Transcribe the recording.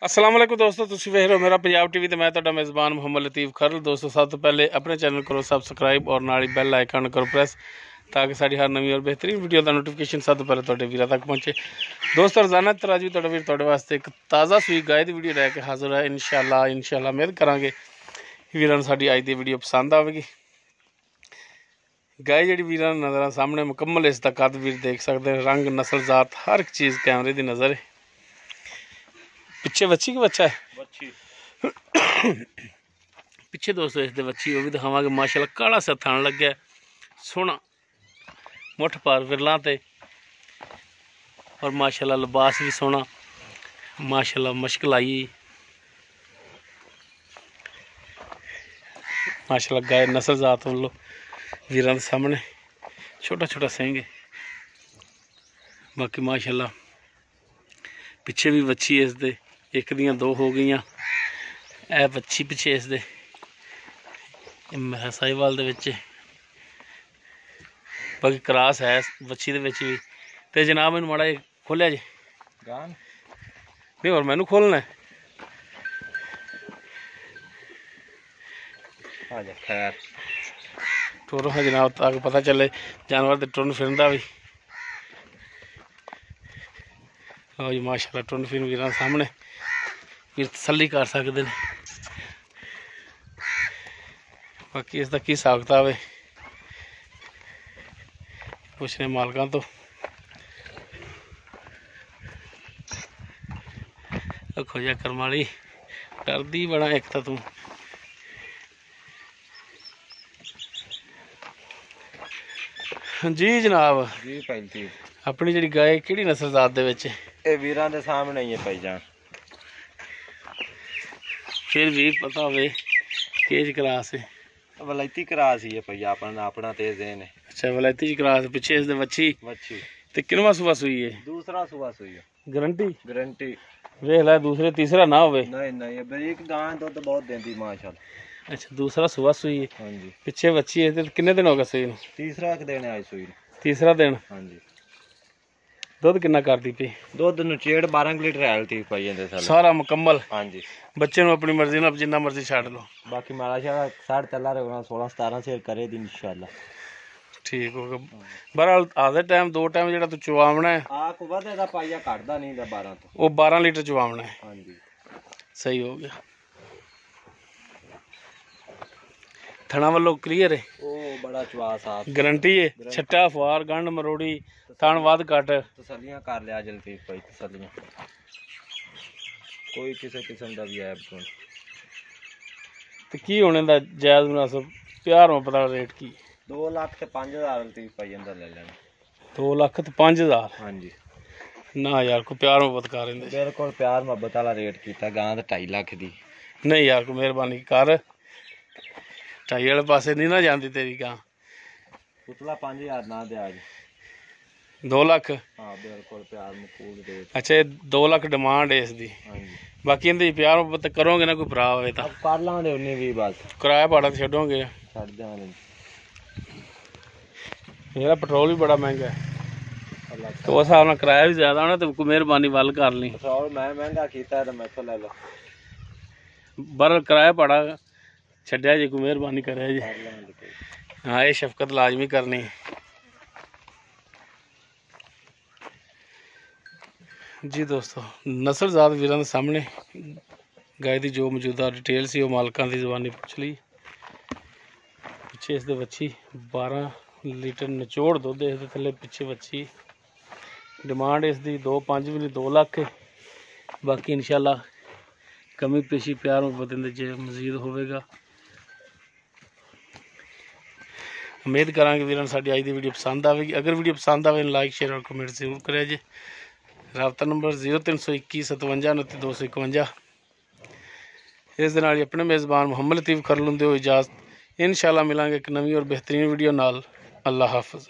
अस्सलाम वालेकुम दोस्तों, तुसीं वेख रहे हो मेरा पंजाब टीवी ते मैं तुहाडा मेज़बान मुहम्मद लतीफ़ खरल। दोस्तों सब तो पहले अपने चैनल करो सबसक्राइब और नाल बैल आइकन करो प्रेस ताकि साड़ी हर नवी और बेहतरीन वीडियो का नोटिफिकेशन सब तो पहले तुहाडे वीरां तक पहुँचे। दोस्तों रोजाना तरह भी तुहाडा वीर तुहाडे वास्ते एक ताज़ा सूई गाय की वीडियो लैके हाजिर है। इंशाअल्लाह उम्मीद करांगे वीरां नूं साडी अज दी वीडियो पसंद आवेगी। गाय जी वीरां नज़र सामने मुकम्मल इसका कद वीर देख सकते हैं, रंग नस्ल जात हर एक चीज़ कैमरे की नज़र है। पिछे बच्ची की बच्चा है पिछे दोस्तों इस बच्ची वो भी दिखावे। माशाल्लाह काला सा थन लग्या, सोहना मुठ पार विरलों ते और माशाल्लाह लिबास भी सोहना, माशाल्लाह मुश्किल आई माशाल्लाह गाय नस्ल जात वालों वीरां सामने छोटा छोटा सिंह है। बाकी माशाल्लाह पिछे भी बच्ची इस दे एक दियां दो हो गई। ए बच्ची पिछे इस दे साहिवाल दे विच बाकी क्रास है बच्ची दे विच भी। ते जनाब मैनूं माड़ा खोलिया जी गान नहीं और मैनू खोलना है। खैर टुर हाँ जनाब ताकि पता चले जानवर के टुरन फिरन का भी। लो जी माशाल्लाह टुरन फिरन वीरां सामने फिर तसल्ली कर सकते हैं। बाकी इसका की हिसाब किताब है पुछने मालकां तो। खोजा करम वाली डरदी बड़ा एक तो तू। जी जनाब जी पैंती अपनी जी गाय कि नस्ल जात दे विच वीरां दे सामने ही है भाई जान। फिर भी पता हो केज क्रास है वलैती क्रास ही है भाई अपना अपना तेज देन है। अच्छा वलैती क्रास पिछे इस बच्ची बच्ची ते किनवा सुबह सुई है? दूसरा सुबह सुई है। गारंटी गारंटी वेख ला दूसरे तीसरा ना होवे। नहीं नहीं बरीक गाय तो बहुत देती माशाल्लाह। अच्छा दूसरा सुबह सुई है। हां जी पिछे बच्ची है ते कितने दिन हो गए सुई? तीसरा दिन आज सुई। तीसरा दिन। हां जी दुध कितना करती पई? दुध नचेड़ 12 लीटर आयल थी पाई जांदे सारा मुकम्मल। हां जी बच्चे नु अपनी मर्जी नाल जिन्ना मर्जी छाड़ लो। बाकी माला शाला साढ़े तला रखना 16 17 से करे दी इंशाल्लाह ठीक होगा। बहरहाल आधे टाइम दो टाइम जेड़ा तू चवावना है आख वधे दा पाइया घटदा नहीं दा 12 तो वो 12 लीटर चवावना है। हां जी सही हो गया। थना वालों क्लियर है ओ बड़ा चवा साफ गारंटी है। छट्टा फवार गंढ मरोड़ी थन वध घट तसलियां कर लिया जल्दी भाई तसलियां कोई किसी किस्म का भी ऐप कोई ते की होने दा जायज मुनासिब प्यार में पता रेट की 2 लाख ते 5000 लतीफ भाई अंदर ले लेना। 2 लाख ते 5000 हां जी ना यार को प्यार मोहब्बत कर रहे बिल्कुल प्यार मोहब्बत वाला रेट कीता गां ते 2.5 लाख दी। नहीं यार को मेहरबानी कर 2.5 वाले पासे नहीं ना जाती तेरी गां। पुतला 5000 ना दे आज 2 लाख। हां बिल्कुल प्यार मकूल दे। अच्छा 2 लाख डिमांड है इसकी। हां जी बाकी इंदी प्यार मोहब्बत करोगे ना कोई भरा होवे ता अब कर लांगे उन्नी भी बस किराया भाड़ा तो छड्डोगे। छड़ देंगे मेरा पेट्रोल भी बड़ा महंगा है तो उस हिसाब नाल किराया भी ज्यादा होना तो कोई मेहरबानी वल कर ली। पेट्रोल मैं महंगा कीता तो मैं तो ले लो बहरहाल किराया भाड़ा छड्डिया जी कोई मेहरबानी करे जी। कर लांगे हाँ ये शफकत लाजमी करनी। जी दोस्तों नस्ल जात वीरां दे सामने गाय की जो मौजूदा डिटेल सी वो मालकां दी ज़बानी पुछ ली। पिछे इस बच्ची 12 लीटर निचोड़ दुध इस थले पिछे बच्ची डिमांड इसकी 2.5 भी नहीं 2 लाख है। बाकी इंशाल्लाह कमी पेशी प्यार मोहब्बत जे मजीद होगा। उम्मीद करा वीरां साडी अज दी वीडियो पसंद आएगी। अगर वीडियो पसंद आए लाइक शेयर और कमेंट जरूर करें जी। राबता नंबर 0321 57 29 251। इस दे नाल अपने मेज़बान मुहम्मद लतीफ़ खरल हुंदे हो इजाज़त। इंशाअल्लाह मिलांगे एक नवी और बेहतरीन वीडियो नाल। अल्लाह हाफिज़।